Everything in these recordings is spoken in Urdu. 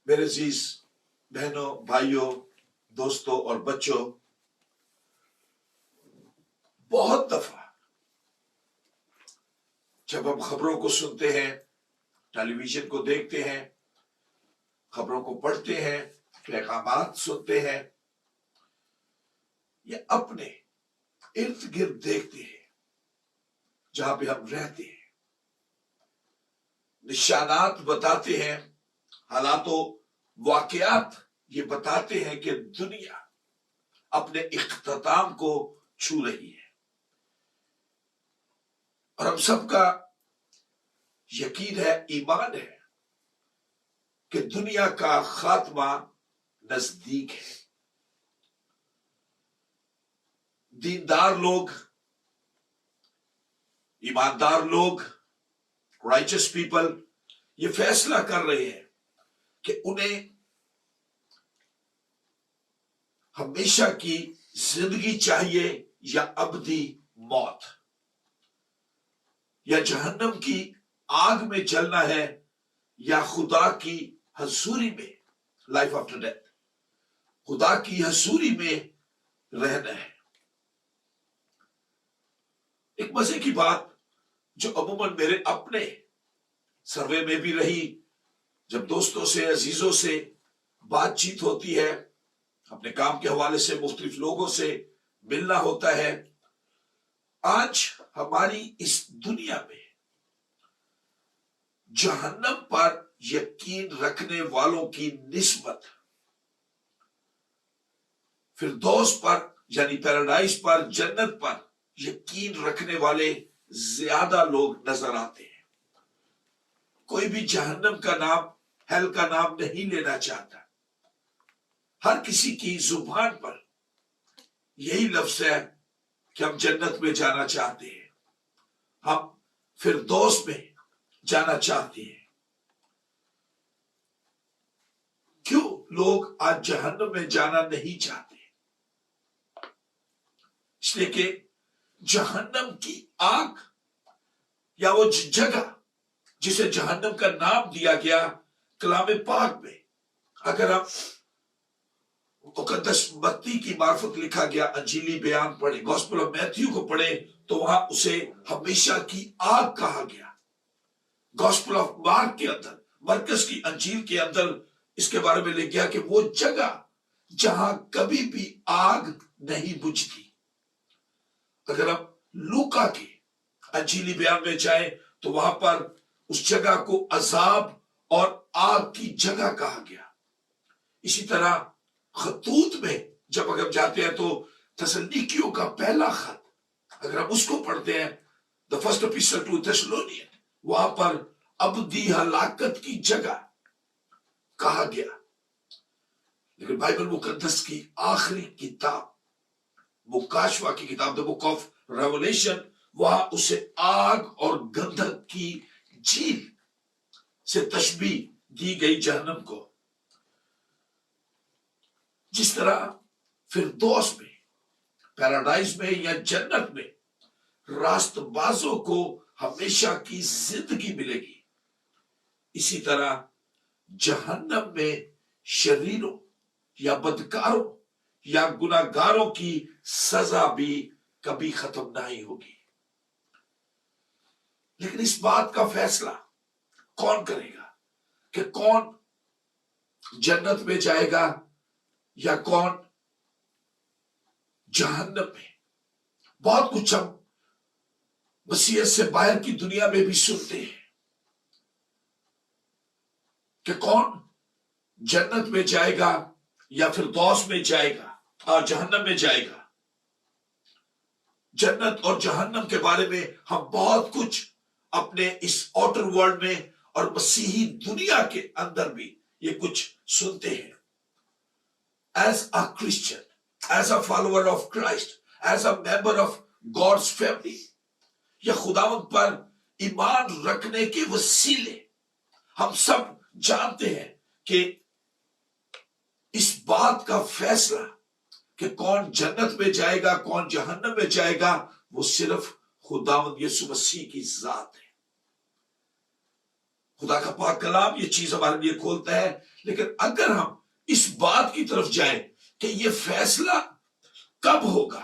میرے عزیز بہنوں، بھائیوں، دوستوں اور بچوں، بہت دفعہ جب ہم خبروں کو سنتے ہیں، ٹیلی ویژن کو دیکھتے ہیں، خبروں کو پڑھتے ہیں، پیغامات سنتے ہیں یا اپنے ارد گرد دیکھتے ہیں جہاں پہ ہم رہتے ہیں، نشانات بتاتے ہیں، حالات و واقعات یہ بتاتے ہیں کہ دنیا اپنے اختتام کو چھو رہی ہے، اور ہم سب کا یقین ہے، ایمان ہے کہ دنیا کا خاتمہ نزدیک ہے۔ دیندار لوگ، ایماندار لوگ، رائچس پیپل یہ فیصلہ کر رہے ہیں کہ انہیں ہمیشہ کی زندگی چاہیے یا ابدی موت، یا جہنم کی آگ میں جلنا ہے یا خدا کی حضوری میں، لائف آفٹر ڈیتھ، خدا کی حضوری میں رہنا ہے۔ ایک مزے کی بات جو عموماً میرے اپنے سروے میں بھی رہی، جب دوستوں سے، عزیزوں سے بات چیت ہوتی ہے، اپنے کام کے حوالے سے مختلف لوگوں سے ملنا ہوتا ہے، آج ہماری اس دنیا میں جہنم پر یقین رکھنے والوں کی نسبت فردوس پر یعنی پیراڈائز پر، جنت پر یقین رکھنے والے زیادہ لوگ نظر آتے ہیں۔ کوئی بھی جہنم کا نام، ہیل کا نام نہیں لینا چاہتا۔ ہر کسی کی زبان پر یہی لفظ ہے کہ ہم جنت میں جانا چاہتے ہیں، ہم فردوس میں جانا چاہتے ہیں۔ کیوں لوگ آج جہنم میں جانا نہیں چاہتے؟ اس لیے کہ جہنم کی آگ یا وہ جگہ جسے جہنم کا نام دیا گیا کلام پاک میں، اگر ہم مقدس متی کی معرفت لکھا گیا انجیلی بیان پڑھے، گوسپل آف میتھیو کو پڑھے، تو وہاں اسے ہمیشہ کی آگ کہا گیا۔ گوسپل آف مارک کے اندر، مرکز کی انجیل کے اندر اس کے بارے میں لکھ گیا کہ وہ جگہ جہاں کبھی بھی آگ نہیں بجھتی۔ اگر ہم لوکا کے انجیلی بیان میں جائیں تو وہاں پر اس جگہ کو عذاب اور آگ کی جگہ کہا گیا۔ اسی طرح خطوط میں جب اگر جاتے ہیں تو تسلنیکیوں کا پہلا خط اگر ہم اس کو پڑھتے ہیں، the first epistle to Thessalonians، وہاں پر ابدی ہلاکت کی جگہ کہا گیا۔ لیکن بائبل مقدس کی آخری کتاب مکاشفہ کی کتاب the book of Revelation، وہاں اسے آگ اور گندھک کی جھیل سے تشبیہ دی گئی جہنم کو۔ جس طرح فردوس میں، پیراڈائز میں یا جنت میں راست بازوں کو ہمیشہ کی زندگی ملے گی، اسی طرح جہنم میں شریروں یا بدکاروں یا گناہگاروں کی سزا بھی کبھی ختم نہیں ہوگی۔ لیکن اس بات کا فیصلہ کون کرے گا کہ کون جنت میں جائے گا یا کون جہنم میں؟ بہت کچھ ہم مسیحیت سے باہر کی دنیا میں بھی سنتے ہیں کہ کون جنت میں جائے گا یا فردوس میں جائے گا اور جہنم میں جائے گا۔ جنت اور جہنم کے بارے میں ہم بہت کچھ اپنے اس آؤٹر ورلڈ میں اور مسیحی دنیا کے اندر بھی یہ کچھ سنتے ہیں۔ As a Christian, as a follower of Christ, as a member of God's family، یا خداوند پر ایمان رکھنے کے وسیلے ہم سب جانتے ہیں کہ اس بات کا فیصلہ کہ کون جنت میں جائے گا، کون جہنم میں جائے گا، وہ صرف خداوند یسوع مسیح کی ذات ہے۔ خدا کا پاک کلام یہ چیز ہمارے لیے کھولتا ہے. لیکن اگر ہم اس بات کی طرف جائیں کہ یہ فیصلہ کب ہوگا،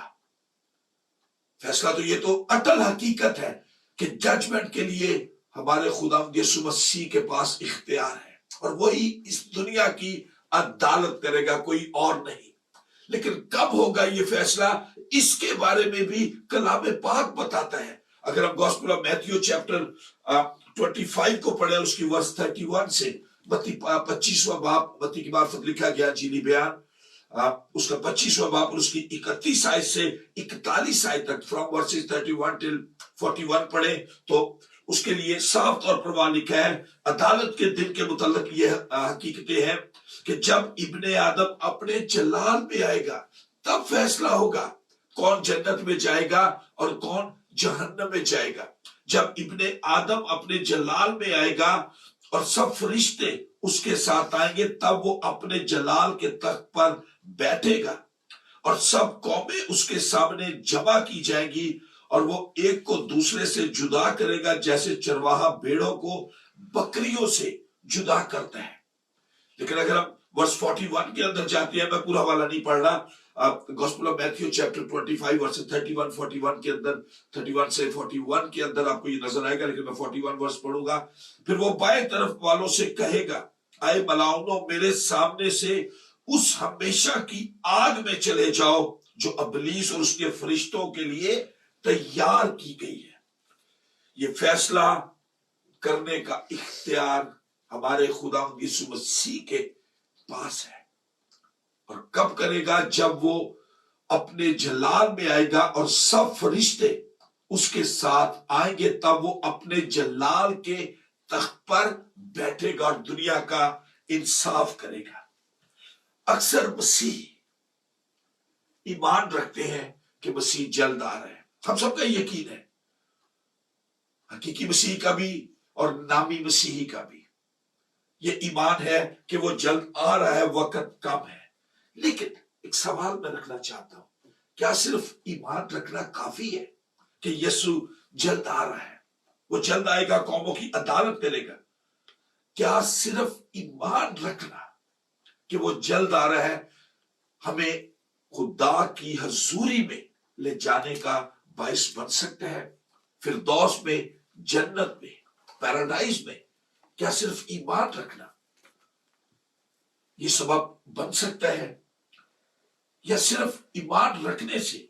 فیصلہ تو یہ تو اٹل حقیقت ہے کہ ججمنٹ کے لیے ہمارے خداوند یسوع مسیح کے پاس اختیار ہے، اور وہی اس دنیا کی عدالت کرے گا، کوئی اور نہیں. لیکن کب ہوگا یہ فیصلہ، اس کے بارے میں بھی کلام پاک بتاتا ہے. اگر ہم گوسپل آف میتھیو چیپٹر 25 کو پڑھیں، اس کی ورس 31 سے 25واں باب، متی کی معرفت لکھا گیا انجیلی بیان، اس کا 25واں باب اور اس کی 31 آیت سے 41 آیت تک، فرام ورسز 31 ٹل 41 پڑھیں تو اس کے لیے صاف طور پر وہاں لکھا ہے عدالت کے دن کے متعلق یہ حقیقتیں ہیں کہ جب ابن آدم اپنے جلال میں آئے گا تب فیصلہ ہوگا کون جنت میں جائے گا اور کون جہنم میں جائے گا. جب ابن آدم اپنے جلال میں آئے گا اور سب فرشتے اس کے ساتھ آئیں گے، تب وہ اپنے جلال کے تخت پر بیٹھے گا اور سب قومیں اس کے سامنے جمع کی جائیں گی، اور وہ ایک کو دوسرے سے جدا کرے گا جیسے چرواہا بھیڑوں کو بکریوں سے جدا کرتا ہے. لیکن اگر ہم ورس 41 کے اندر جاتے ہیں، میں پورا والا نہیں پڑھ رہا، گوسپل آف میتھیو چیپٹر 25 ورس 31 41 کے اندر، 31 سے 41 کے اندر آپ کو یہ نظر آئے گا، لیکن میں 41 ورس پڑھوں گا. پھر وہ بائیں طرف والوں سے کہے گا، اے ملاؤنو، میرے سامنے سے اس ہمیشہ کی آگ میں چلے جاؤ جو ابلیس اور اس کے فرشتوں کے لیے تیار کی گئی ہے. یہ فیصلہ کرنے کا اختیار ہمارے خداوند یسوع مسیح کے پاس ہے. اور کب کرے گا؟ جب وہ اپنے جلال میں آئے گا اور سب فرشتے اس کے ساتھ آئیں گے، تب وہ اپنے جلال کے تخت پر بیٹھے گا اور دنیا کا انصاف کرے گا. اکثر مسیح ایمان رکھتے ہیں کہ مسیح جلد آ رہے ہیں، ہم سب کا یقین ہے، حقیقی مسیح کا بھی اور نامی مسیحی کا بھی یہ ایمان ہے کہ وہ جلد آ رہا ہے، وقت کم ہے. لیکن ایک سوال میں رکھنا چاہتا ہوں، کیا صرف ایمان رکھنا کافی ہے کہ یسوع جلد آ رہا ہے، وہ جلد آئے گا، قوموں کی عدالت کرے گا؟ کیا صرف ایمان رکھنا کہ وہ جلد آ رہا ہے ہمیں خدا کی حضوری میں لے جانے کا باعث بن سکتا ہے؟ فردوس میں، جنت میں، پیراڈائز میں کیا صرف ایمان رکھنا یہ سبب بن سکتا ہے، یا صرف ایمان رکھنے سے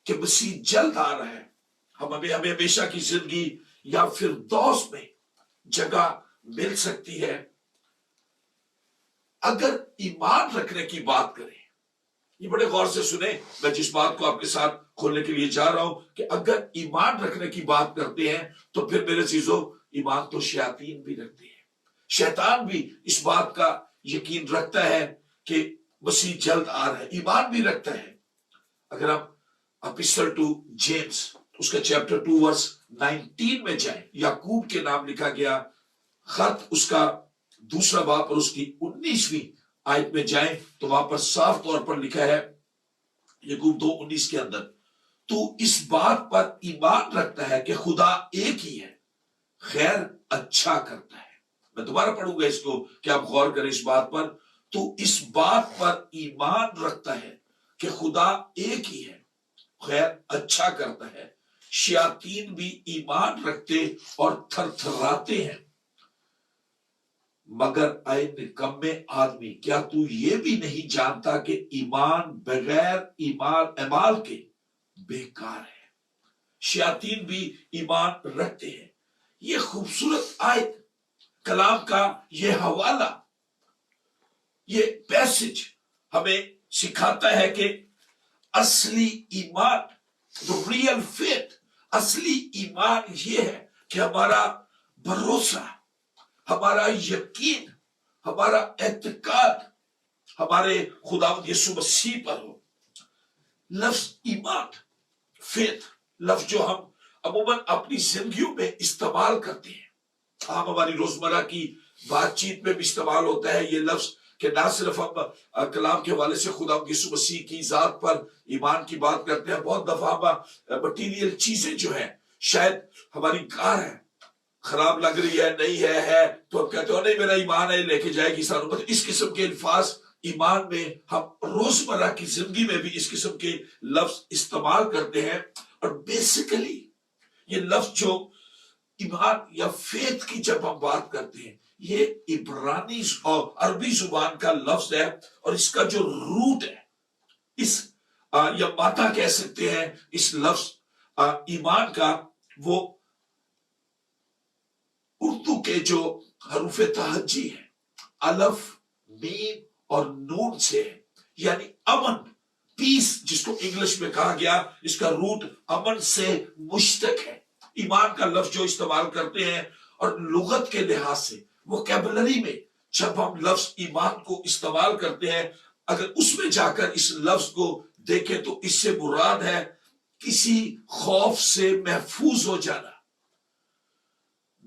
کہ مسیح جلد آ رہا ہے ہمیں ہمیشہ کی زندگی یا فردوس میں جگہ مل سکتی ہے؟ اگر ایمان رکھنے کی بات کریں، یہ بڑے غور سے سنیں، میں جس بات کو آپ کے ساتھ کھولنے کے لیے جا رہا ہوں کہ اگر ایمان رکھنے کی بات کرتے ہیں تو پھر میرے عزیزو، ایمان تو شیاطین بھی رکھتے ہیں. شیطان بھی اس بات کا یقین رکھتا ہے کہ مسیح جلد آ رہا ہے، ایمان بھی رکھتا ہے. اگر ہم اپیسٹل ٹو جیمز اس کا چیپٹر 2 ورس 19 میں جائیں، یعقوب کے نام لکھا گیا خط، اس کا دوسرا باب اور اس کی 19ویں آیت میں جائیں تو وہاں پر صاف طور پر لکھا ہے یعقوب 2:19 کے اندر، تو اس بات پر ایمان رکھتا ہے کہ خدا ایک ہی ہے، خیر اچھا کرتا ہے. میں دوبارہ پڑھوں گا اس کو کہ آپ غور کریں اس بات پر. تو اس بات پر ایمان رکھتا ہے کہ خدا ایک ہی ہے، خیر اچھا کرتا ہے. شیاطین بھی ایمان رکھتے اور تھر تھراتے ہیں. مگر اے نکمے آدمی، کیا تو یہ بھی نہیں جانتا کہ ایمان بغیر اعمال کے بیکار ہے؟ شیاطین بھی ایمان رکھتے ہیں. یہ خوبصورت آیت، کلام کا یہ حوالہ، یہ پیسج ہمیں سکھاتا ہے کہ اصلی ایمان، the real faith، اصلی ایمان یہ ہے کہ ہمارا بھروسہ، ہمارا یقین، ہمارا اعتقاد ہمارے خداوند یسوع مسیح پر ہو. لفظ ایمان، فیتھ، لفظ جو ہم عموماً اپنی زندگیوں میں استعمال کرتے ہیں، ہم ہماری روزمرہ کی بات چیت میں بھی استعمال ہوتا ہے یہ لفظ، کہ نہ صرف ہم کلام کے حوالے سے خداوند یسوع مسیح کی ذات پر ایمان کی بات کرتے ہیں، بہت دفعہ ہم مٹیریل چیزیں جو ہیں، شاید ہماری کار ہے، خراب لگ رہی ہے نہیں ہے تو ہم کہتے ہو نہیں میرا ایمان ہے لے کے جائے گی سانو. اس قسم کے الفاظ ایمان میں ہم روزمرہ کی زندگی میں بھی اس قسم کے لفظ استعمال کرتے ہیں. اور بیسیکلی یہ لفظ جو ایمان یا فیتھ کی جب ہم بات کرتے ہیں یہ عبرانی اور عربی زبان کا لفظ ہے. اور اس کا جو روٹ ہے اس یا ماتا کہہ سکتے ہیں اس لفظ ایمان کا، وہ اردو کے جو حروف تہجی ہیں الف میم اور نون سے، یعنی امن، پیس جس کو انگلش میں کہا گیا، اس کا روٹ امن سے مشتق ہے. ایمان کا لفظ جو استعمال کرتے ہیں اور لغت کے لحاظ سے ووکیبلری میں جب ہم لفظ ایمان کو استعمال کرتے ہیں، اگر اس میں جا کر اس لفظ کو دیکھیں تو اس سے مراد ہے کسی خوف سے محفوظ ہو جانا،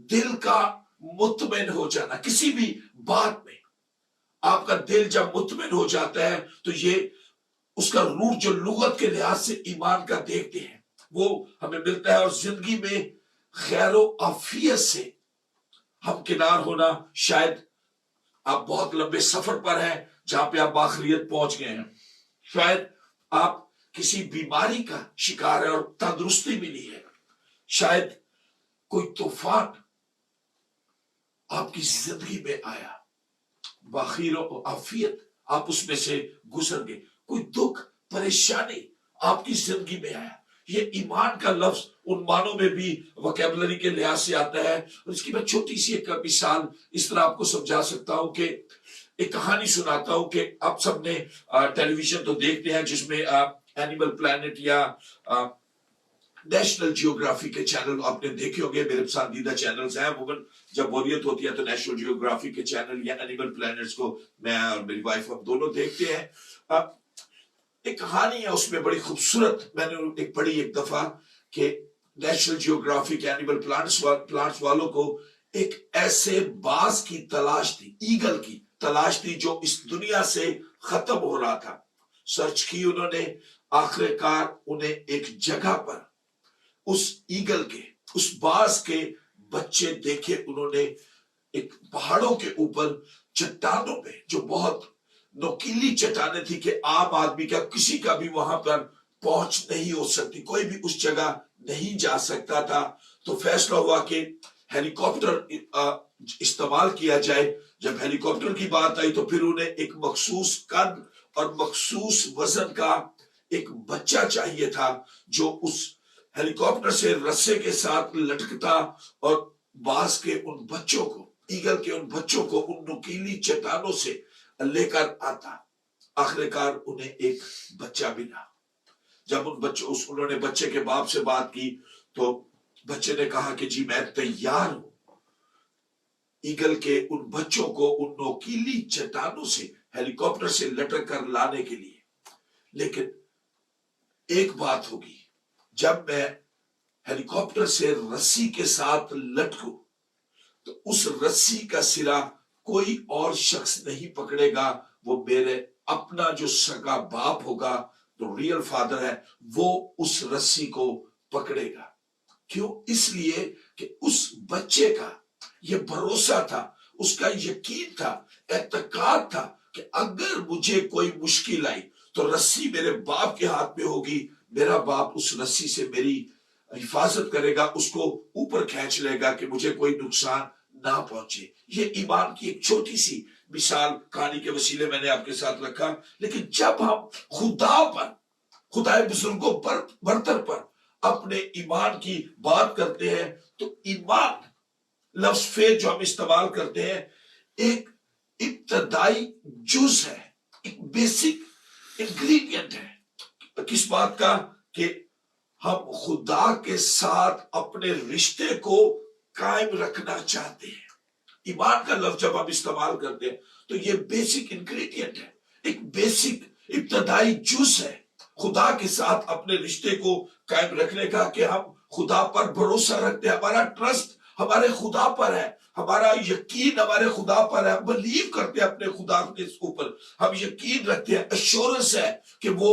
دل کا مطمئن ہو جانا. کسی بھی بات میں آپ کا دل جب مطمئن ہو جاتا ہے تو یہ اس کا روٹ جو لغت کے لحاظ سے ایمان کا دیکھتے ہیں وہ ہمیں ملتا ہے. اور زندگی میں خیر و عافیت سے ہم کنار ہونا، شاید آپ بہت لمبے سفر پر ہیں جہاں پہ آپ آخریت پہنچ گئے ہیں، شاید آپ کسی بیماری کا شکار ہے اور تندرستی ملی ہے، شاید کوئی طوفان آپ کی زندگی میں آیا، بخیر و عافیت آپ اس میں سے گزر گئے، کوئی دکھ پریشانی آپ کی زندگی میں آیا. یہ ایمان کا لفظ ان معنوں میں بھی ووکیبلری کے لحاظ سے آتا ہے. اور اس کی میں چھوٹی سی ایک مثال اس طرح آپ کو سمجھا سکتا ہوں کہ ایک کہانی سناتا ہوں کہ آپ سب نے ٹیلی ویژن تو دیکھتے ہیں جس میں اینیمل پلانٹ یا نیشنل جیوگرافی کے چینل آپ نے دیکھے ہوں گے. میرے پسندیدہ چینلز ہیں، عموماً جب بوریت ہوتی ہے تو نیشنل جیوگرافی کے چینل یا اینیمل پلانٹس کو میں اور میری وائف ہم دونوں دیکھتے ہیں. ایک کہانی ہے اس میں بڑی خوبصورت، میں نے ایک پڑھی ایک دفعہ کہ نیشنل جیوگرافی کے اینیمل پلانٹس والوں کو ایک ایسے باز کی تلاش تھی، ایگل کی تلاش تھی جو اس دنیا سے ختم ہو رہا تھا. سرچ کی انہوں نے، آخر کار انہیں ایک جگہ پر اس ایگل کے، اس باز کے بچے دیکھے. انہوں نے ایک پہاڑوں کے اوپر چٹانوں پہ جو بہت نوکیلی چٹانیں تھی کہ عام آدمی کا کسی کا بھی وہاں پر پہنچ نہیں ہو سکتی، کوئی بھی اس جگہ نہیں جا سکتا تھا. تو فیصلہ ہوا کہ ہیلی کاپٹر استعمال کیا جائے. جب ہیلی کاپٹر کی بات آئی تو پھر انہیں ایک مخصوص قد اور مخصوص وزن کا ایک بچہ چاہیے تھا جو اس ہیلی کاپٹر سے رسے کے ساتھ لٹکتا اور باز کے ان بچوں کو، ایگل کے ان بچوں کو ان نوکیلی چٹانوں سے لے کر آتا. آخر کار انہیں ایک بچہ ملا. جب انہوں نے بچے کے باپ سے بات کی تو بچے نے کہا کہ جی میں تیار ہوں ایگل کے ان بچوں کو ان نوکیلی چٹانوں سے ہیلی کاپٹر سے لٹک کر لانے کے لیے، لیکن ایک بات ہوگی، جب میں ہیلی کاپٹر سے رسی کے ساتھ لٹکوں تو اس رسی کا سرا کوئی اور شخص نہیں پکڑے گا، وہ میرے اپنا جو سگا باپ ہوگا، جو ریئل فادر ہے، وہ اس رسی کو پکڑے گا. کیوں؟ اس لیے کہ اس بچے کا یہ بھروسہ تھا، اس کا یقین تھا، اعتقاد تھا کہ اگر مجھے کوئی مشکل آئی تو رسی میرے باپ کے ہاتھ میں ہوگی، میرا باپ اس رسی سے میری حفاظت کرے گا، اس کو اوپر کھینچ لے گا کہ مجھے کوئی نقصان نہ پہنچے. یہ ایمان کی ایک چھوٹی سی مثال کہانی کے وسیلے میں نے آپ کے ساتھ رکھا. لیکن جب ہم خدا بزرگوں پر برتر پر اپنے ایمان کی بات کرتے ہیں تو ایمان لفظ فیتھ جو ہم استعمال کرتے ہیں ایک ابتدائی جز ہے، ایک بیسک انگریڈینٹ ہے. کس بات کا؟ کہ ہم خدا کے ساتھ اپنے رشتے کو قائم رکھنا چاہتے ہیں. ایمان کا لفظ جب ہم استعمال کرتے ہیں تو یہ بیسک انگریڈینٹ ہے، ایک بیسک ابتدائی جز ہے خدا کے ساتھ اپنے رشتے کو قائم رکھنے کا، کہ ہم خدا پر بھروسہ رکھتے ہیں، ہمارا ٹرسٹ ہمارے خدا پر ہے، ہمارا یقین ہمارے خدا پر ہے، ہم بلیو کرتے ہیں اپنے خدا کے اوپر، ہم یقین رکھتے ہیں، ایشورنس ہے کہ وہ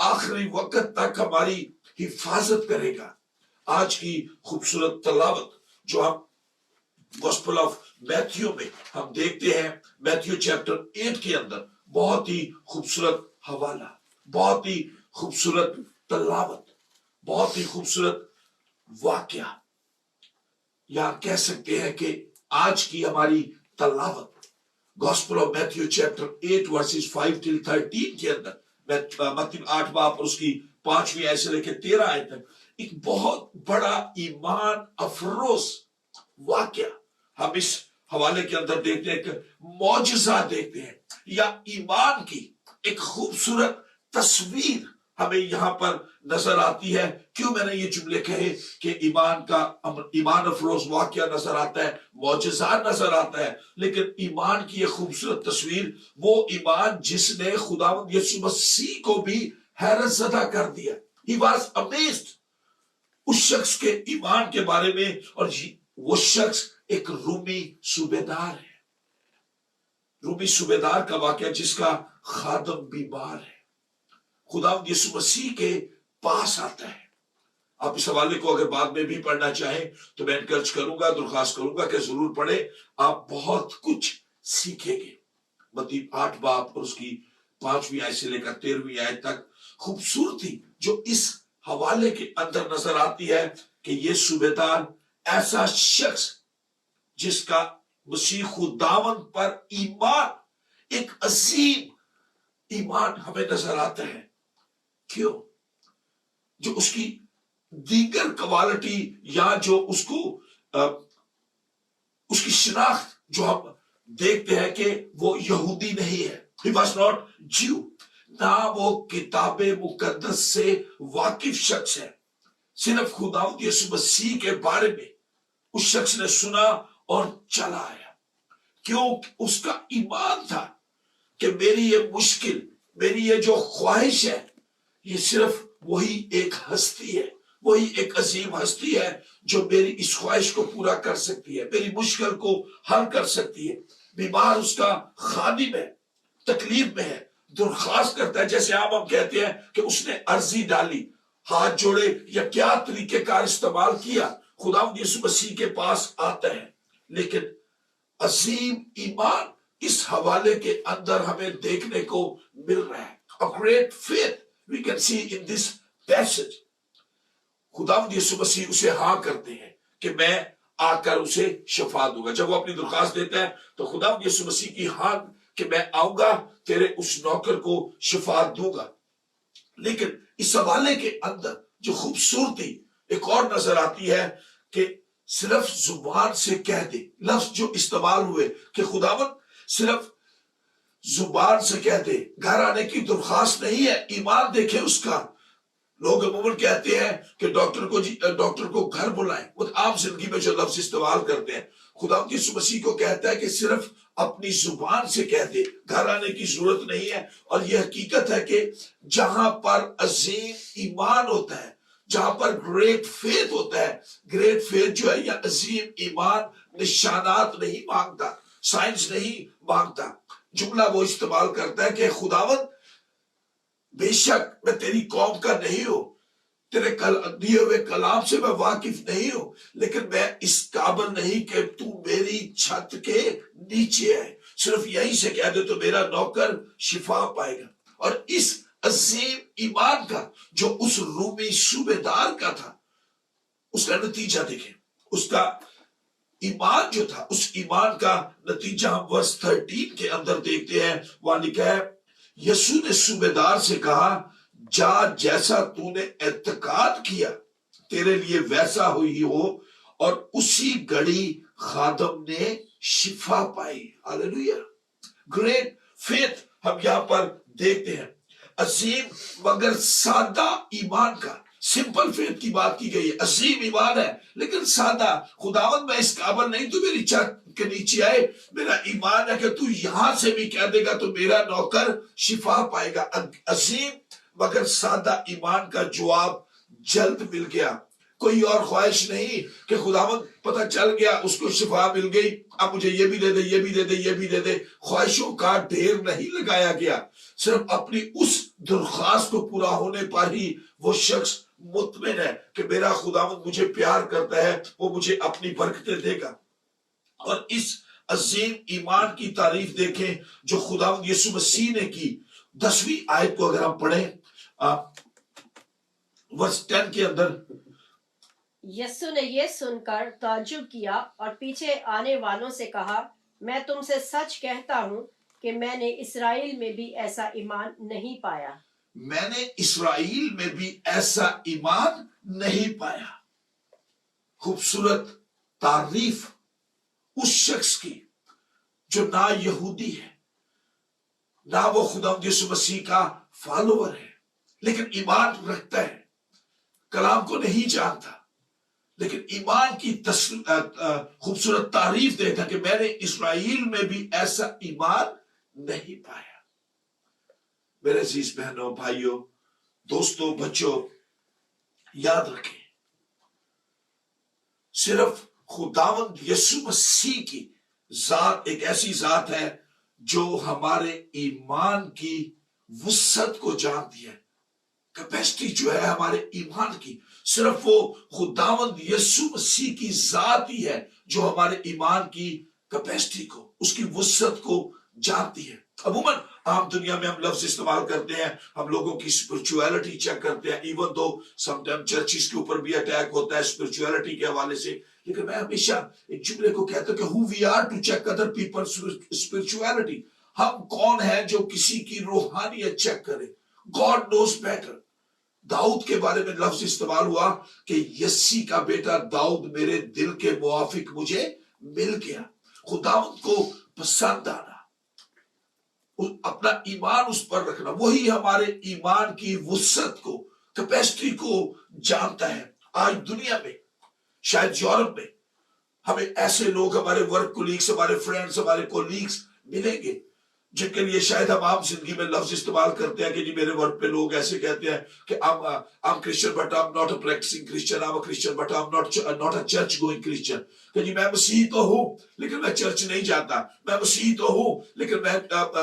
آخری وقت تک ہماری حفاظت کرے گا. آج کی خوبصورت تلاوت جو ہم گوسپل آف میتھیو میں ہم دیکھتے ہیں، میتھیو چیپٹر 8 کے اندر بہت ہی خوبصورت حوالہ، بہت ہی خوبصورت تلاوت، بہت ہی خوبصورت واقعہ، یا کہہ سکتے ہیں کہ آج کی ہماری تلاوت gospel of Matthew chapter 8 verses 5 till 13 کے اندر، متی 8 باب اور اس کی 5ویں آیت سے لے کے 13 آیت تک ایک بہت بڑا ایمان افروز واقعہ ہم اس حوالے کے اندر دیکھتے ہیں، کہ معجزہ دیکھتے ہیں، یا ایمان کی ایک خوبصورت تصویر ہمیں یہاں پر نظر آتی ہے۔ کیوں میں نے یہ جملے کہے کہ ایمان افروز واقعہ نظر آتا ہے، معجزات نظر آتا ہے، لیکن ایمان کی یہ خوبصورت تصویر، وہ ایمان جس نے خداوند یسوع مسیح کو بھی حیرت زدہ کر دیا۔ He was amazed اس شخص کے ایمان کے بارے میں، اور وہ شخص ایک رومی صوبیدار ہے، رومی صوبیدار کا واقعہ جس کا خادم بیمار ہے، خداوند یسوع مسیح کے پاس آتا ہے۔ آپ اس حوالے کو اگر بعد میں بھی پڑھنا چاہیں تو میں انکرج کروں گا، درخواست کروں گا کہ ضرور پڑھیں، آپ بہت کچھ سیکھیں گے۔ متی 8 باب اور اس کی 5ویں آیت سے لے کر 13ویں آیت تک خوبصورتی جو اس حوالے کے اندر نظر آتی ہے، کہ یہ صوبیدار ایسا شخص جس کا مسیح خداوند پر ایمان، ایک عظیم ایمان ہمیں نظر آتا ہے۔ کیوں؟ جو اس کی دیگر کوالٹی یا جو اس کی شناخت جو ہم دیکھتے ہیں کہ وہ یہودی نہیں ہے، he was not Jew، نہ وہ کتاب مقدس سے واقف شخص ہے، صرف خداوند یسوع مسیح کے بارے میں اس شخص نے سنا اور چلا آیا۔ کیوں؟ اس کا ایمان تھا کہ میری یہ مشکل، میری یہ جو خواہش ہے، یہ صرف وہی ایک ہستی ہے، وہی ایک عظیم ہستی ہے جو میری اس خواہش کو پورا کر سکتی ہے، میری مشکل کو حل کر سکتی ہے۔ بیمار اس کا خادم ہے، تکلیف میں ہے، درخواست کرتا ہے، جیسے عام ہم کہتے ہیں کہ اس نے عرضی ڈالی، ہاتھ جوڑے یا کیا طریقہ کار استعمال کیا، خداوند یسوع مسیح کے پاس آتا ہے۔ لیکن عظیم ایمان اس حوالے کے اندر ہمیں دیکھنے کو مل رہا ہے۔ A great faith we can see in this passage۔ خداوند یسوع مسیح اسے ہاں کرتے ہیں کہ میں آ کر اسے شفا دوں گا۔ جب وہ اپنی درخواست دیتا ہے تو خداوند یسوع مسیح کی ہاں کہ میں آؤں گا، تیرے اس نوکر کو شفا دوں گا۔ لیکن اس حوالے کے اندر جو خوبصورتی ایک اور نظر آتی ہے کہ صرف زبان سے کہہ دے، لفظ جو استعمال ہوئے کہ خداوند صرف زبان سے کہہ دے، گھر آنے کی درخواست نہیں ہے۔ ایمان دیکھیں اس کا۔ لوگ عموماً کہتے ہیں کہ ڈاکٹر کو گھر بلائیں، وہ عام زندگی میں جو لفظ استعمال کرتے ہیں، خداوند یسوع مسیح کو کہتا ہے کہ صرف اپنی زبان سے کہہ دے، گھر آنے کی ضرورت نہیں ہے۔ اور یہ حقیقت ہے کہ جہاں پر عظیم ایمان ہوتا ہے، جہاں پر گریٹ فیتھ ہوتا ہے، گریٹ فیتھ جو ہے یا عظیم ایمان نشانات نہیں مانگتا، سائنس نہیں مانگتا۔ جملہ وہ استعمال کرتا ہے کہ خداوند بے شک میں تیری قوم کا نہیں ہوں، تیرے دیے ہوئے کلام سے میں واقف نہیں ہوں، لیکن میں اس قابل نہیں کہ تو میری چھت کے نیچے ہے، صرف یہیں سے کہہ دے تو میرا نوکر شفا پائے گا۔ اور اس عظیم ایمان کا جو اس رومی صوبیدار کا تھا، اس کا نتیجہ دیکھیں، اس کا ایمان جو تھا، اس ایمان کا نتیجہ ہم ورس 13 کے اندر دیکھتے ہیں۔ وہاں لکھا ہے، یسوع نے صوبیدار سے کہا، جا جیسا تو نے اعتقاد کیا تیرے لیے ویسا ہوئی ہو، اور اسی گھڑی خادم نے شفا پائی۔ ہاللیلویہ۔ گریٹ فیتھ ہم یہاں پر دیکھتے ہیں، عظیم مگر سادہ ایمان کا، سمپل فیتھ کی بات کی گئی ہے۔ عظیم ایمان ہے لیکن سادہ، خداوند میں اس قابل نہیں تو میری چھت کے نیچے آئے، میرا ایمان ہے کہ تو یہاں سے بھی کہہ دے گا تو میرا نوکر شفا پائے گا۔ عظیم مگر سادہ ایمان کا جواب جلد مل گیا، کوئی اور خواہش نہیں کہ خداوند پتہ چل گیا اس کو شفا مل گئی، اب مجھے یہ بھی دے دے، یہ بھی دے دے، یہ بھی دے دے۔ خواہشوں کا ڈھیر نہیں لگایا گیا، صرف اپنی اس درخواست کو پورا ہونے پر ہی وہ شخص مطمئن ہے کہ میرا خداوند مجھے پیار کرتا ہے، وہ مجھے اپنی برکتیں دے گا۔ اور اس عظیم ایمان کی تعریف دیکھیں جو خداوند یسوع مسیح نے کی. 10ویں آیت کو اگر ہم پڑھیں ورس 10 کے اندر. یسوع نے یہ سن کر تعجب کیا اور پیچھے آنے والوں سے کہا، میں تم سے سچ کہتا ہوں کہ میں نے اسرائیل میں بھی ایسا ایمان نہیں پایا. میں نے اسرائیل میں بھی ایسا ایمان نہیں پایا. خوبصورت تعریف اس شخص کی جو نہ یہودی ہے، نہ وہ خداوند یسوع مسیح کا فالوور ہے، لیکن ایمان رکھتا ہے، کلام کو نہیں جانتا، لیکن ایمان کی خوبصورت تعریف دیتا کہ میں نے اسرائیل میں بھی ایسا ایمان نہیں پایا. میرے عزیز بہنوں، بھائیوں، دوستوں، بچوں، یاد رکھیں صرف خداوند یسوع مسیح کی ذات ایک ایسی ذات ہے جو ہمارے ایمان کی وسعت کو جانتی ہے. کیپیسٹی جو ہے ہمارے ایمان کی، صرف وہ خداوند یسوع مسیح کی ذات ہی ہے جو ہمارے ایمان کی کیپیسٹی کو، اس کی وسعت کو جانتی ہے. عموماً عام دنیا میں ہم لفظ استعمال کرتے ہیں، ہم لوگوں کی اسپرچویلٹی چیک کرتے ہیں، even though some time churches کے اوپر بھی اٹیک ہوتا ہے اسپرچویلٹی کے حوالے سے. لیکن میں ہمیشہ ایک جملے کو کہتا ہوں کہ who we are to check other people's spirituality. ہم کون ہیں جو کسی کی روحانیت چیک کرے؟ God knows better. داؤد کے بارے میں لفظ استعمال ہوا کہ یسی کا بیٹا داؤد میرے دل کے موافق مجھے مل گیا. خداوند کو پسند آنا، اپنا ایمان اس پر رکھنا، وہی ہمارے ایمان کی وسعت کو، کیپیسٹی کو جانتا ہے. آج دنیا میں، شاید یورپ میں، ہمیں ایسے لوگ، ہمارے ورک کولیگز، ہمارے فرینڈز، ہمارے کولیگز ملیں گے جن کے لیے شاید ہم عام زندگی میں لفظ استعمال کرتے ہیں کہ جی میرے ورک پہ لوگ ایسے کہتے ہیں کہ I'm Christian but I'm not a practicing Christian, I'm a Christian but I'm not a church going Christian. کہ جی میں مسیحی تو ہوں لیکن میں چرچ نہیں جاتا، میں مسیحی تو ہوں لیکن میں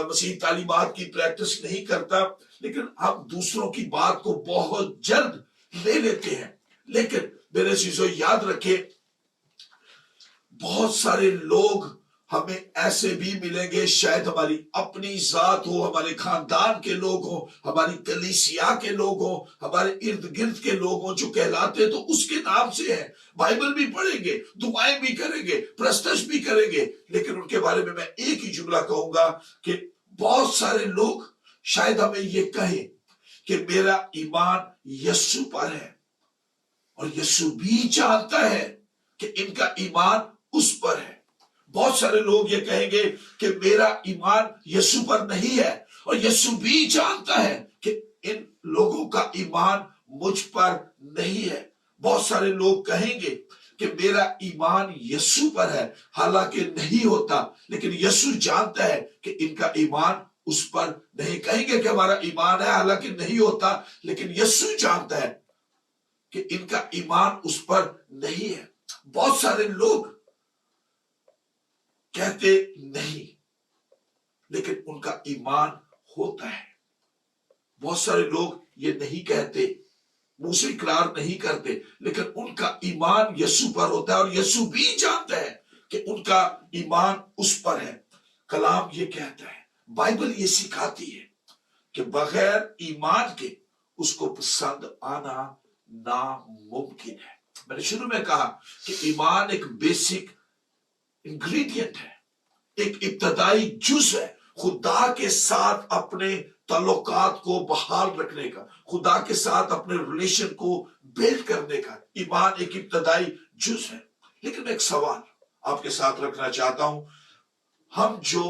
مسیحی تعلیمات کی پریکٹس نہیں کرتا. لیکن ہم دوسروں کی بات کو بہت جلد لے لیتے ہیں. لیکن میرے چیزوں یاد رکھے، بہت سارے لوگ ہمیں ایسے بھی ملیں گے، شاید ہماری اپنی ذات ہو، ہمارے خاندان کے لوگ ہوں، ہماری کلیسیا کے لوگ ہوں، ہمارے ارد گرد کے لوگ ہوں جو کہلاتے تو اس کے نام سے ہیں، بائبل بھی پڑھیں گے، دعائیں بھی کریں گے، پرستش بھی کریں گے. لیکن ان کے بارے میں ایک ہی جملہ کہوں گا کہ بہت سارے لوگ شاید ہمیں یہ کہیں کہ میرا ایمان یسوع پر ہے، اور یسوع بھی چاہتا ہے کہ ان کا ایمان اس پر ہے. بہت سارے لوگ یہ کہیں گے کہ میرا ایمان یسوع پر نہیں ہے، اور یسوع بھی جانتا ہے کہ ان لوگوں کا ایمان مجھ پر نہیں ہے. بہت سارے لوگ کہیں گے کہ میرا ایمان یسوع پر ہے، حالانکہ نہیں ہوتا، لیکن یسوع جانتا ہے کہ ان کا ایمان اس پر نہیں. کہیں گے کہ ہمارا ایمان ہے حالانکہ نہیں ہوتا، لیکن یسوع جانتا ہے کہ ان کا ایمان اس پر نہیں ہے. بہت سارے لوگ کہتے نہیں لیکن ان کا ایمان ہوتا ہے. بہت سارے لوگ یہ نہیں کہتے، منہ سے اقرار نہیں کرتے، لیکن ان کا ایمان یسوع پر ہوتا ہے، اور یسوع بھی جانتا ہے کہ ان کا ایمان اس پر ہے. کلام یہ کہتا ہے، بائبل یہ سکھاتی ہے کہ بغیر ایمان کے اس کو پسند آنا ناممکن ہے. میں نے شروع میں کہا کہ ایمان ایک بیسک انگریڈینٹ ہے، ایک ابتدائی جز ہے خدا کے ساتھ اپنے تعلقات کو بحال رکھنے کا، خدا کے ساتھ اپنے ریلیشن کو بلڈ کرنے کا. ایمان ایک ابتدائی جز ہے. لیکن میں ایک سوال آپ کے ساتھ رکھنا چاہتا ہوں. ہم جو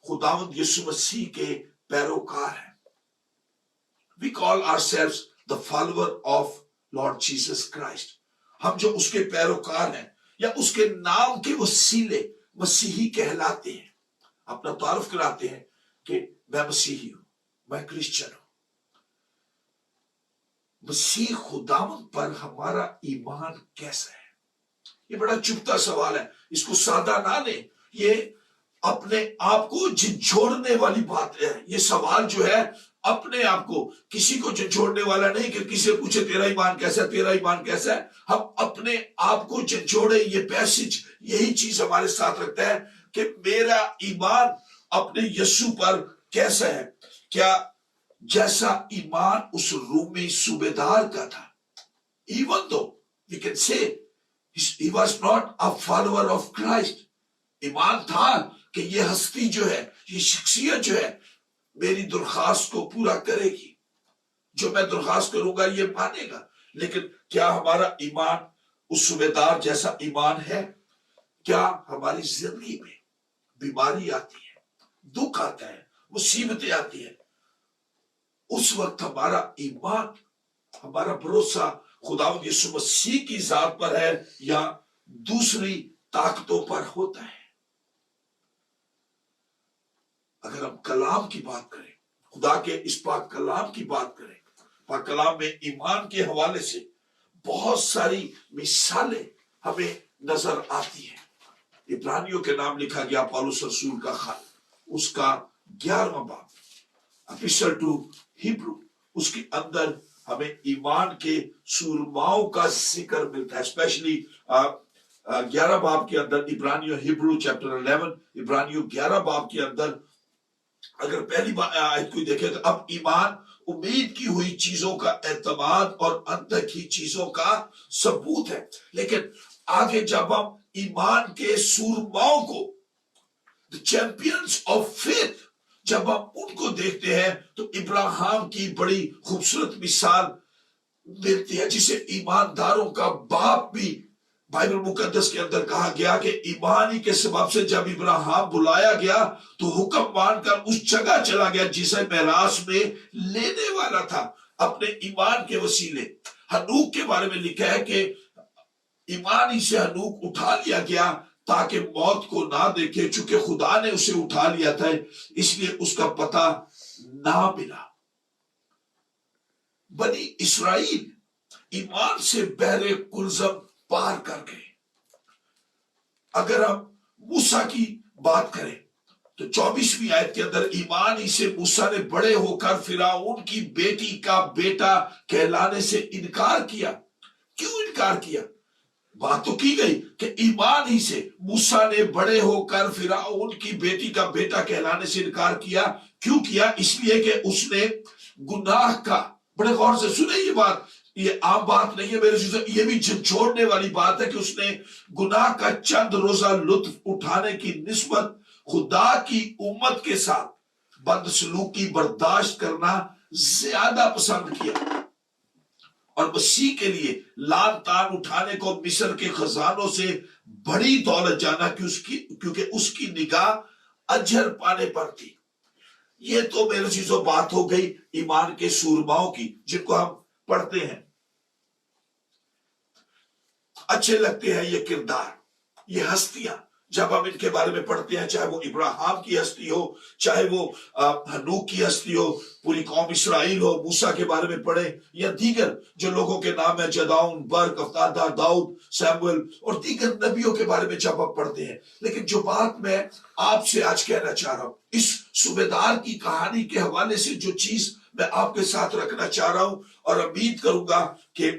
خداوند یسوع مسیح کے پیروکار ہیں، we call ourselves the follower of Lord Jesus Christ. ہم جو اس کے پیروکار ہیں یا اس کے نام کے وسیلے مسیحی کہلاتے ہیں، اپنا تعارف کراتے ہیں کہ میں مسیحی ہوں، میں کرسچن ہوں. مسیح خداوند پر ہمارا ایمان کیسا ہے؟ یہ بڑا چبھتا سوال ہے. اس کو سادہ نہ لیں، یہ اپنے آپ کو جھنجھوڑنے والی بات ہے. یہ سوال جو ہے اپنے آپ کو کسی کو جھنجھوڑنے والا نہیں کہ کسی سے پوچھے تیرا ایمان کیسا ہے، تیرا ایمان کیسا ہے. ہم اپنے آپ کو جھنجھوڑے. یہ پیسج یہی چیز ہمارے ساتھ رکھتا ہے کہ میرا ایمان اپنے یسوع پر کیسا ہے. کیا جیسا ایمان اس رومی صوبیدار کا تھا، even though we can say he was not a follower of Christ. ایمان تھا کہ یہ ہستی جو ہے، یہ شخصیت جو ہے میری درخواست کو پورا کرے گی، جو میں درخواست کروں گا یہ مانے گا. لیکن کیا ہمارا ایمان اس صوبیدار جیسا ایمان ہے؟ کیا ہماری زندگی میں بیماری آتی ہے، دکھ آتا ہے، مصیبتیں آتی ہیں، اس وقت ہمارا ایمان، ہمارا بھروسہ خداوند یسوع مسیح کی ذات پر ہے یا دوسری طاقتوں پر ہوتا ہے؟ اگر ہم کلام کی بات کریں، خدا کے اس پاک کلام کی بات کریں، پاک کلام میں ایمان کے حوالے سے بہت ساری مثالیں ہمیں نظر آتی ہیں. عبرانیوں کے نام لکھا گیا پالوس رسول کا خط، اس کا 11واں باب، اپیسٹل ٹو ہیبرو، اس کے اندر ہمیں ایمان کے سورماؤں کا ذکر ملتا ہے. اسپیشلی 11 باب کے اندر عبرانیوں ہیبرو چیپٹر 11 عبرانیوں 11 باب کے اندر اگر پہلی آیت کو دیکھیں تو اب ایمان امید کی ہوئی چیزوں کا اعتماد اور اندکی چیزوں کا ثبوت ہے. لیکن آگے جب ہم ایمان کے سورماؤں کو، the champions of faith، جب ہم ان کو دیکھتے ہیں تو ابراہیم کی بڑی خوبصورت مثال ملتی ہے، جسے ایمانداروں کا باپ بھی بائبل مقدس کے اندر کہا گیا کہ ایمانی کے سبب سے جب ابراہیم بلایا گیا تو حکم مان کر اس جگہ چلا گیا جسے میراث میں لینے والا تھا اپنے ایمان کے وسیلے. ہنوک کے بارے میں لکھا ہے کہ ایمانی سے ہنوک اٹھا لیا گیا تاکہ موت کو نہ دیکھے، چونکہ خدا نے اسے اٹھا لیا تھا اس لیے اس کا پتہ نہ ملا. بنی اسرائیل ایمان سے بحر کلزم پار کر گئے. اگر ہم موسیٰ کی بات کریں تو 24ویں آیت کے اندر ایمان ہی سے موسیٰ نے بڑے ہو کر فرعون کی بیٹی کا بیٹا کہلانے سے انکار کیا. کیوں انکار کیا؟ بات تو کی گئی کہ ایمان ہی سے موسیٰ نے بڑے ہو کر فرعون کی بیٹی کا بیٹا کہلانے سے انکار کیا. کیوں کیا؟ اس لیے کہ اس نے گناہ کا، بڑے غور سے سنیں یہ بات، یہ عام بات نہیں ہے میرے چیزیں، یہ بھی جھنجھوڑنے والی بات ہے کہ اس نے گناہ کا چند روزہ لطف اٹھانے کی نسبت خدا کی امت کے ساتھ بدسلوکی برداشت کرنا زیادہ پسند کیا، اور مسیح کے لیے لان تان اٹھانے کو مصر کے خزانوں سے بڑی دولت جانا کیونکہ اس کی نگاہ اجر پانے پر تھی. یہ تو میرے چیزوں بات ہو گئی ایمان کے سورماؤں کی جن کو ہم پڑھتے ہیں. اچھے لگتے ہیں یہ کردار، یہ ہستیاں جب ہم ان کے بارے میں پڑھتے ہیں، چاہے وہ ابراہیم کی ہستی ہو، چاہے وہ ہنوک کی ہستی ہو، پوری قوم اسرائیل ہو، موسیٰ کے بارے میں پڑھیں، یا دیگر جو لوگوں کے نام ہیں، جداؤن، برق، افتادہ، داؤد، سیموئل اور دیگر نبیوں کے بارے میں جب ہم پڑھتے ہیں. لیکن جو بات میں آپ سے آج کہنا چاہ رہا ہوں، اس صوبیدار کی کہانی کے حوالے سے جو چیز میں آپ کے ساتھ رکھنا چاہ رہا ہوں، اور امید کروں گا کہ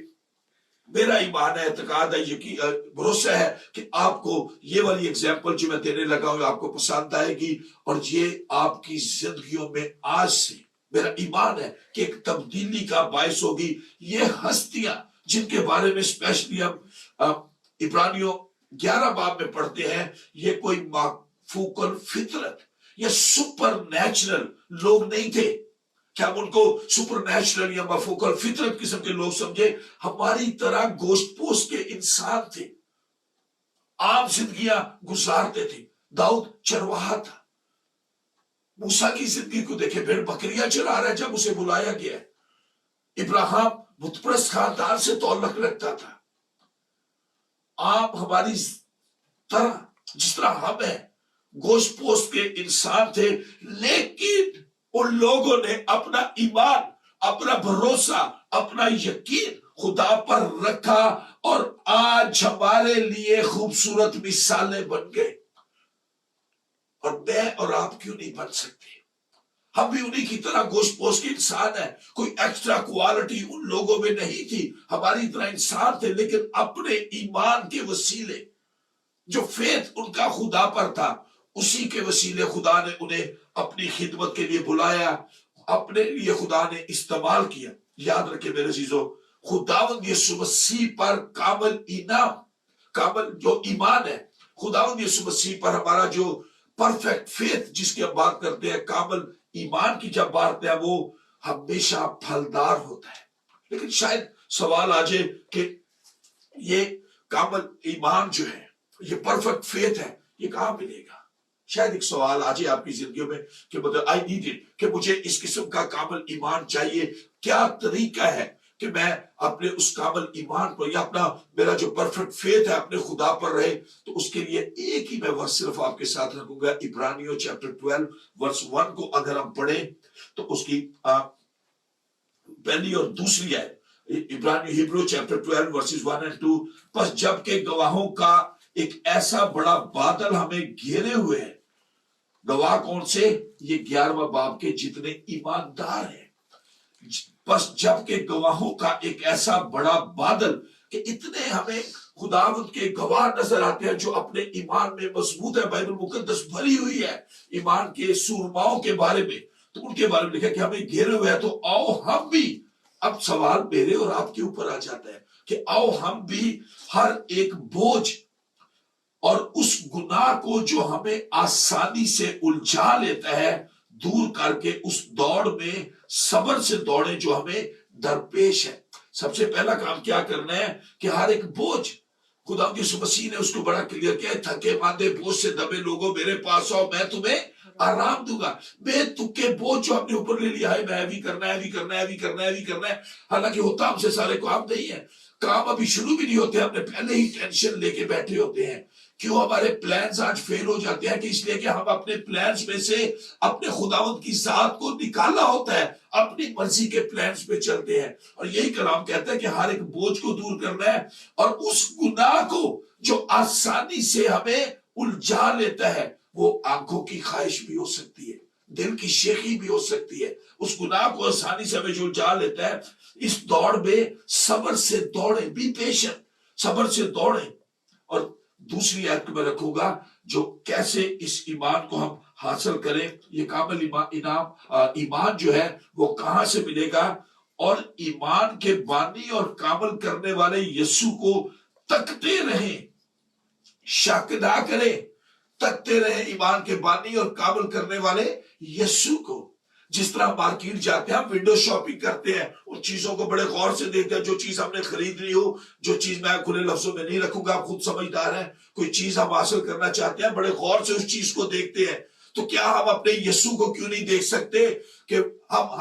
میرا ایمان ہے، اعتقاد ہے، یقین بھروسہ ہے کہ آپ کو یہ والی ایگزامپل جو میں دینے لگا ہوں آپ کو پسند آئے گی، اور یہ آپ کی زندگیوں میں آج سے میرا ایمان ہے کہ ایک تبدیلی کا باعث ہوگی. یہ ہستیاں جن کے بارے میں اسپیشلی ہم عبرانیوں 11 باب میں پڑھتے ہیں، یہ کوئی مافوق الفطرت یا سپر نیچرل لوگ نہیں تھے کہ ہم ان کو سپر نیچرل یا مفوق الفطرت قسم کے لوگ سمجھے. ہماری طرح گوشت پوست کے انسان تھے، عام زندگیاں گزارتے تھے. داؤد چرواہا تھا. موسیٰ کی زندگی کو دیکھیں، بھیڑ بکریاں چرا رہا ہے جب اسے بلایا گیا. ابراہیم بت پرست خاندان سے تعلق رکھتا تھا. آپ ہماری طرح جس طرح ہم ہیں گوشت پوست کے انسان تھے، لیکن ان لوگوں نے اپنا ایمان، اپنا بھروسہ، اپنا یقین خدا پر رکھا، اور آج ہمارے لیے خوبصورت مثالیں بن گئے. اور میں اور آپ کیوں نہیں بن سکتے؟ ہم بھی انہی کی طرح گوشت پوش کے انسان ہیں. کوئی ایکسٹرا کوالٹی ان لوگوں میں نہیں تھی, ہماری طرح انسان تھے, لیکن اپنے ایمان کے وسیلے, جو فیتھ ان کا خدا پر تھا, اسی کے وسیلے خدا نے انہیں اپنی خدمت کے لیے بلایا, اپنے لیے خدا نے استعمال کیا. یاد رکھے میرے عزیزو, خداوند یسوع مسیح پر کامل انعام, کامل جو ایمان ہے, خداوند یسوع مسیح پر ہمارا جو پرفیکٹ فیتھ جس کی ہم بات کرتے ہیں, کامل ایمان کی جب بات ہے, وہ ہمیشہ پھلدار ہوتا ہے. لیکن شاید سوال آ جائے کہ یہ کامل ایمان جو ہے, یہ پرفیکٹ فیتھ ہے, یہ کہاں ملے گا؟ شاید ایک سوال آ جائے آپ کی زندگیوں میں کہ I need it, کہ مجھے اس قسم کا کامل ایمان چاہیے. کیا طریقہ ہے کہ میں اپنے اس کامل ایمان پر, یا اپنا میرا جو پرفیکٹ فیتھ ہے اپنے خدا پر رہے؟ تو اس کے لیے ایک ہی میں ورس صرف آپ کے ساتھ رکھوں گا. عبرانیوں چیپٹر 12 ورس 1 کو اگر ہم پڑھیں تو اس کی پہلی اور دوسری ہے. Hebrew chapter 12 verses 1 and 2. پس جب کہ گواہوں کا ایک ایسا بڑا بادل ہمیں گھیرے ہوئے ہے. گواہ کون سے؟ یہ 11واں باب کے جتنے ایماندار ہیں. بس جب کہ گواہوں کا ایک ایسا بڑا بادل, کہ اتنے ہمیں خداوند کے گواہ نظر آتے ہیں جو اپنے ایمان میں مضبوط ہے. بائبل مقدس بھری ہوئی ہے ایمان کے سورماؤں کے بارے میں, تو ان کے بارے میں لکھا کہ ہمیں گھیرے ہوئے ہیں, تو آؤ ہم بھی. اب سوال میرے اور آپ کے اوپر آ جاتا ہے کہ آؤ ہم بھی ہر ایک بوجھ اور اس گناہ کو جو ہمیں آسانی سے الجھا لیتا ہے دور کر کے اس دوڑ میں صبر سے دوڑیں جو ہمیں درپیش ہے. سب سے پہلا کام کیا کرنا ہے کہ ہر ایک بوجھ, خدا یسوع مسیح نے اس کو بڑا کلیئر کیا, تھکے ماندے بوجھ سے دبے لوگوں میرے پاس آؤ, میں تمہیں آرام دوں گا. بے تکے بوجھ جو ہم نے اوپر لے لیا ہے, میں بھی کرنا ہے, بھی کرنا ہے, بھی کرنا ہے, بھی کرنا ہے, حالانکہ ہوتا ہم سے سارے کام نہیں ہے. کام ابھی شروع بھی نہیں ہوتے, ہم نے پہلے ہی ٹینشن لے کے بیٹھے ہوتے ہیں. کیوں ہمارے پلانز آج فیل ہو جاتے ہیں؟ کہ اس لیے کہ ہم اپنے پلانز میں سے اپنے خداوند کی ذات کو نکالا ہوتا ہے, اپنی مرضی کے پلانز پہ چلتے ہیں. اور یہی کلام کہتا ہے کہ ہر ایک بوجھ کو دور کرنا ہے, اور اس گناہ کو جو آسانی سے ہمیں الجھا لیتا ہے, وہ آنکھوں کی خواہش بھی ہو سکتی ہے, دل کی شیخی بھی ہو سکتی ہے. اس گناہ کو آسانی سے ہمیں جو الجھا لیتا ہے, اس دوڑ میں صبر سے دوڑیں, بی پیشنٹ, صبر سے دوڑیں. اور دوسری آیت کو میں رکھوں گا جو کیسے اس ایمان کو ہم حاصل کریں. یہ کامل ایمان جو ہے وہ کہاں سے ملے گا؟ اور ایمان کے بانی اور کامل کرنے والے یسوع کو تکتے رہیں, شک نہ کریں, تکتے رہیں ایمان کے بانی اور کامل کرنے والے یسوع کو. جس طرح مارکیٹ جاتے ہیں, ہم ونڈو شاپنگ کرتے ہیں, ان چیزوں کو بڑے غور سے دیکھتے ہیں. جو چیز ہم نے خریدنی ہو, جو چیز میں کھلے لفظوں میں نہیں رکھوں گا, آپ خود سمجھدار ہیں, کوئی چیز ہم حاصل کرنا چاہتے ہیں, بڑے غور سے اس چیز کو دیکھتے ہیں. تو کیا ہم اپنے یسوع کو کیوں نہیں دیکھ سکتے کہ ہم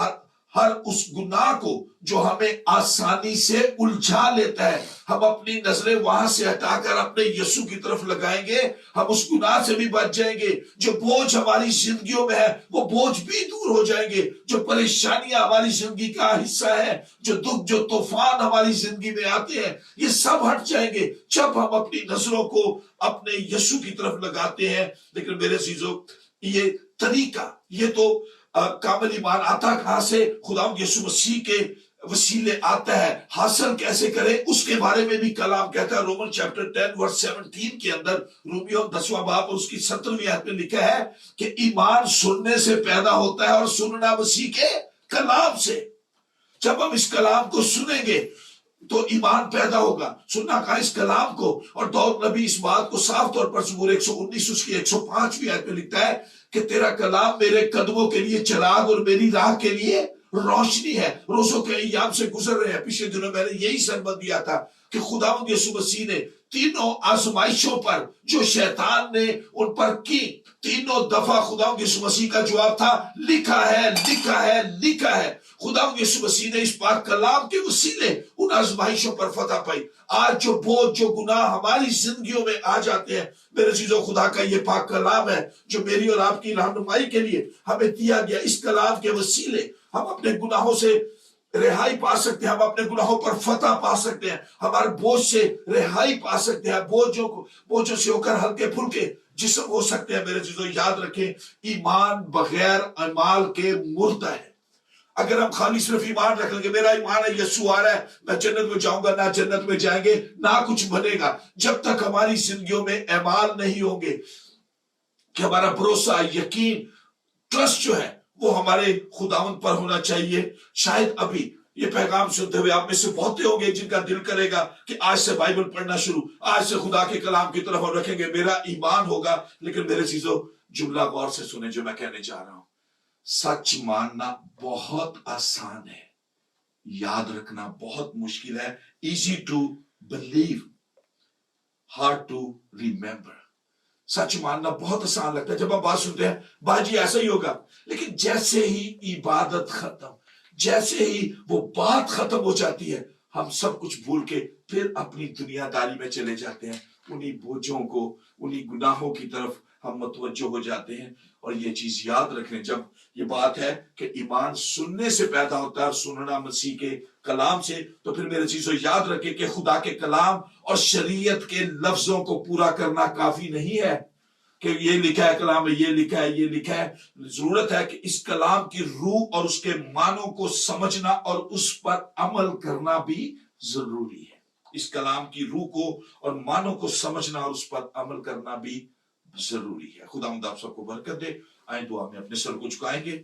ہر اس گناہ کو جو ہمیں آسانی سے الجھا لیتا ہے, ہم اپنی نظریں وہاں سے ہٹا کر اپنے یسوع کی طرف لگائیں گے, ہم اس گناہ سے بھی بچ جائیں گے. جو بوجھ ہماری زندگیوں میں ہے وہ بوجھ بھی دور ہو جائیں گے. جو پریشانیاں ہماری زندگی کا حصہ ہے, جو دکھ, جو طوفان ہماری زندگی میں آتے ہیں, یہ سب ہٹ جائیں گے جب ہم اپنی نظروں کو اپنے یسوع کی طرف لگاتے ہیں. لیکن میرے عزیزو, یہ طریقہ, یہ تو کامل ایمان آتا کہاں سے؟ خداوند یسوع مسیح کے وسیلے آتا ہے. حاصل کیسے کرے اس کے بارے میں بھی کلام کہتا ہے. رومن چیپٹر 10 ورس 17 کے اندر, رومیو 10واں باب اور اس کی 17ویں آیت میں لکھا ہے کہ ایمان سننے سے پیدا ہوتا ہے, اور سننا مسیح کے کلام سے. جب ہم اس کلام کو سنیں گے تو ایمان پیدا ہوگا. سننا کہا اس کلام کو, اور داؤد نبی اس بات کو صاف طور پر زبور 119 اس کی 105ویں آیت میں لکھتا ہے کہ تیرا کلام میرے قدموں کے لیے چراغ اور میری راہ کے لیے روشنی ہے. روزوں کے ایام سے گزر رہے ہیں. پچھلے دنوں میں نے یہی سربند دیا تھا کہ خداوند یسوع مسیح نے تینوں آزمائشوں پر جو شیطان نے ان پر کی, تینوں دفعہ خداوند یسوع مسیح کا جواب تھا, لکھا ہے, لکھا ہے, لکھا ہے. خداوند یسوع مسیح نے اس پاک کلام کے وسیلے ان آزمائشوں پر فتح پائی. آج جو بوجھ, جو گناہ ہماری زندگیوں میں آ جاتے ہیں, میرے عزیزو, خدا کا یہ پاک کلام ہے جو میری اور آپ کی رہنمائی کے لیے ہمیں دیا گیا. اس کلام کے وسیلے ہم اپنے گناہوں سے رہائی پا سکتے ہیں, ہم اپنے گناہوں پر فتح پا سکتے ہیں, ہمارے بوجھ سے رہائی پا سکتے ہیں. بوجھوں سے ہو کر ہلکے پھلکے جسم ہو سکتے ہیں میرے چیزوں، یاد رکھیں ایمان بغیر اعمال کے مردہ ہے۔ اگر ہم خالی صرف ایمان رکھ لیں گے، میرا ایمان ہے یسوع آ رہا ہے میں جنت میں جاؤں گا، نہ جنت میں جائیں گے نہ کچھ بنے گا، جب تک ہماری زندگیوں میں اعمال نہیں ہوں گے کہ ہمارا بھروسہ، یقین، ٹرسٹ جو ہے وہ ہمارے خداوند پر ہونا چاہیے۔ شاید ابھی یہ پیغام سنتے ہوئے آپ میں سے بہتے ہوں گے جن کا دل کرے گا کہ آج سے بائبل پڑھنا شروع، آج سے خدا کے کلام کی طرف ہم رکھیں گے، میرا ایمان ہوگا۔ لیکن میرے چیزوں، جملہ غور سے سنیں جو میں کہنے چاہ رہا ہوں۔ سچ ماننا بہت آسان ہے، یاد رکھنا بہت مشکل ہے۔ Easy to believe, hard to remember. سچ ماننا بہت آسان لگتا ہے، جب ہم بات سنتے ہیں باجی ایسا ہی ہوگا، لیکن جیسے ہی عبادت ختم، جیسے ہی وہ بات ختم ہو جاتی ہے، ہم سب کچھ بھول کے پھر اپنی دنیا داری میں چلے جاتے ہیں، انہی بوجھوں کو، انہی گناہوں کی طرف ہم متوجہ ہو جاتے ہیں۔ اور یہ چیز یاد رکھیں، جب یہ بات ہے کہ ایمان سننے سے پیدا ہوتا ہے اور سننا مسیح کے کلام سے، تو پھر میرے چیزوں یاد رکھیں کہ خدا کے کلام اور شریعت کے لفظوں کو پورا کرنا کافی نہیں ہے کہ یہ لکھا ہے کلام میں، یہ لکھا ہے، یہ لکھا ہے۔ ضرورت ہے کہ اس کلام کی روح اور اس کے معنوں کو سمجھنا اور اس پر عمل کرنا بھی ضروری ہے۔ اس کلام کی روح کو اور معنوں کو سمجھنا اور اس پر عمل کرنا بھی ضروری ہے۔ خدا آپ سب کو برکت دے۔ آئیں دعا میں اپنے سر کو جھکائیں گے۔